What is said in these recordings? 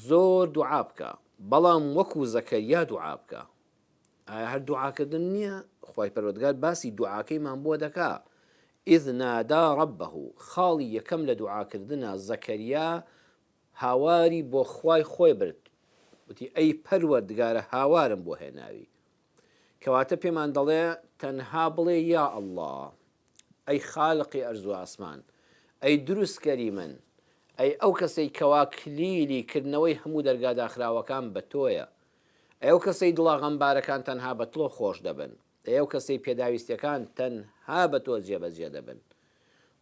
زۆر دوعا بکە بەڵام وەکو زەکەریا دوعا بکە. ئایا هەر دوعاکردن نییە؟ خوای پەروەردگار باسی دوعاکەیمان بۆ دەکا. ئیذ نادا ڕەبەهو، خاڵی یەکەم لە دوعاکردنە زەکەریا هاواری بۆ خوای خۆی برد، وتی ئەی پەروەردگارە هاوارم بۆ هێناوی. کەواتە پێمان دەڵێ تەنها بڵێ یا ئەڵڵا، ئەی خالقی ئەرز و ئاسمان، ئەی دروستکەری من، ئەی ئەو کەسەی کەوا کلیلی کردنەوەی هەموو دەرگا داخراوەکان بە تۆیە، ئەو کەسەی دڵا غەمبارەکان تەنها بە تۆ خۆش دەبن، ئەو کەسەی پێداویستەکان تەنها بە تۆ جێبەجێ دەبن.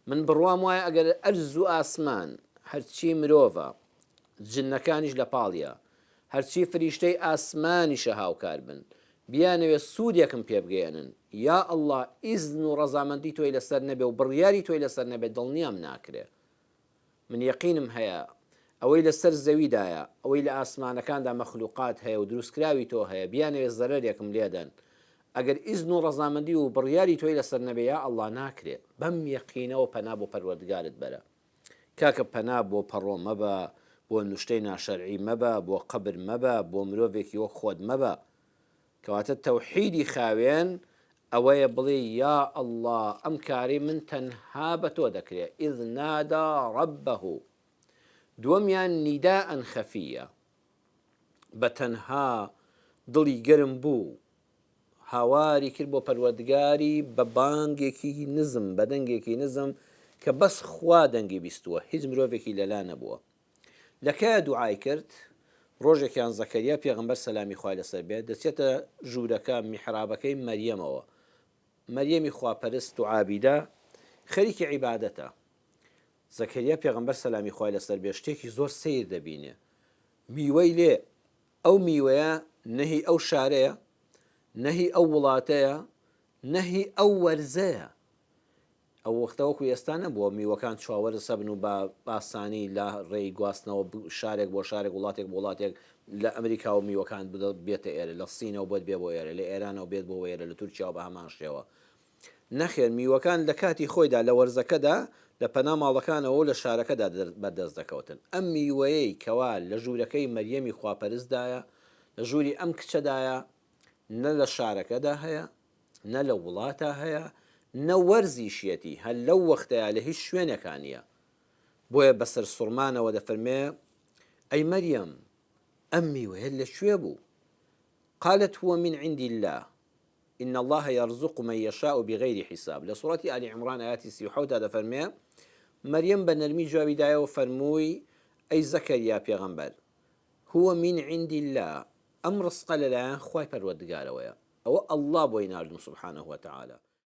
من بڕوام وایە ئەگەر ئەرز و ئاسمان هەرچی مرۆڤە، جنەکانیش لە پاڵیە، هەرچی فریشتەی ئاسمانیشە هاوکار بن، بیانەوێ سوودێکم پێ بگەێنن، یا ئەڵڵا ئیزن و ڕەزامەندی تۆی لەسەر نەبێ و بڕیاری تۆی لەسەر نەبێت دڵنیام ناکرێ. من یەقینم هەیە ئەوەی لەسەر زەویدایە، ئەوەی لە ئاسمانەکاندا مەخلوقات هەیە و دروستکراوی تۆ هەیە، بیانەوێ زەرەرێکم لێدەن، ئەگەر ئیزن و ڕەزامەندی و بڕیاری تۆی لەسەر نەبێ یا ئەڵڵا ناکرێ. بەم یەقینەوە پەنا بۆ پەروەردگارت بەرە. کاکە پەنا بۆ پەڕۆ مەبە، بۆ نوشتەی ناشەرعی مەبە، بۆ قەبر مەبە، بۆ مرۆڤێکی وەک خۆت مەبە. کەواتە تەوحیدی خاوێن ئەوەیە بڵێ یا ئەڵڵا ئەم کاری من تەنها بە تۆ دەکرێت. ئیذ نادا ڕەبەهو. دووەمیان نیداءن خەفیە، بە تەنها دڵی گەرم بوو، هاواری کرد بۆ پەروەردگاری بە بانگێکی نزم، بە دەنگێکی نزم کە بەس خوا دەنگی بیستووە، هیچ مرۆڤێکی لەلا نەبووە. لەکایە دوعای کرد؟ ڕۆژێکیان زەکەریا پێغەمبەر سەلامی خوای لەسەر بێت دەچێتە ژوورەکە میحرابەکەی مەریەمەوە. مەریەمی خواپەرست و عابیدە خەریکی عیبادەتە. زەکەریا پێغەمبەر سەلامی خوای لەسەر بێت شتێکی زۆر سەیر دەبینێ. میوەی لێ، ئەو میوەیە نەهی ئەو شارەیە، نەهی ئەو وڵاتەیە، نەهی ئەو وەرزەیە. ئەو وەختەوەکو ئێستا نەبووە میوەکان چاوەرە سەبن و بە ئاسانی لە ڕێی گواستنەوە شارێک بۆ شارێک، وڵاتێک بۆ وڵاتێک لە ئەمریکا و میوەکان بێتە ئێرە، لە سینەوە بێت بێ بۆ ئێرە، لە ئێرانەوە بێت بۆ ئێرە، لە تورکیا بە هەمان شێوە. نەخێر، میوەکان لە کاتی خۆیدا لە وەرزەکەدا لە پەنا ماڵەکانەوە و لە شارەکەدا بەدەست دەکەوتن. ئەم میوەیەی کەوا لە ژوورەکەی مەریەمی خواپەرستدایە، لە ژووری ئەم کچەدایە، نە لە شارەکەدا هەیە، نە لە وڵاتە هەیە، نە وەرزیشیەتی، هەر لەو وەختەیە لە هیچ شوێنەکانیە. بۆیە بەسەر سوڕمانەوە دەفەرمێ ئەی مەریەم ئەم میوەیە لەکوێ بوو؟ قالت هو من عند الله إن الله يرزق من يشاء بغير حساب. لە سوڕەتی ئالی عیمڕان ئاەتی 37 دەفەرمێ مەریەم بە نەرمی جوابی دایەوە فەرمووی ئەی زەکەریا پێغەمبەر هو من عند الله، ئەم ڕزقە لەلایەن خوای پەروەردگارەوەیە، ئەوە ئەڵڵا بۆی ناردوم سبحانه وتعالى.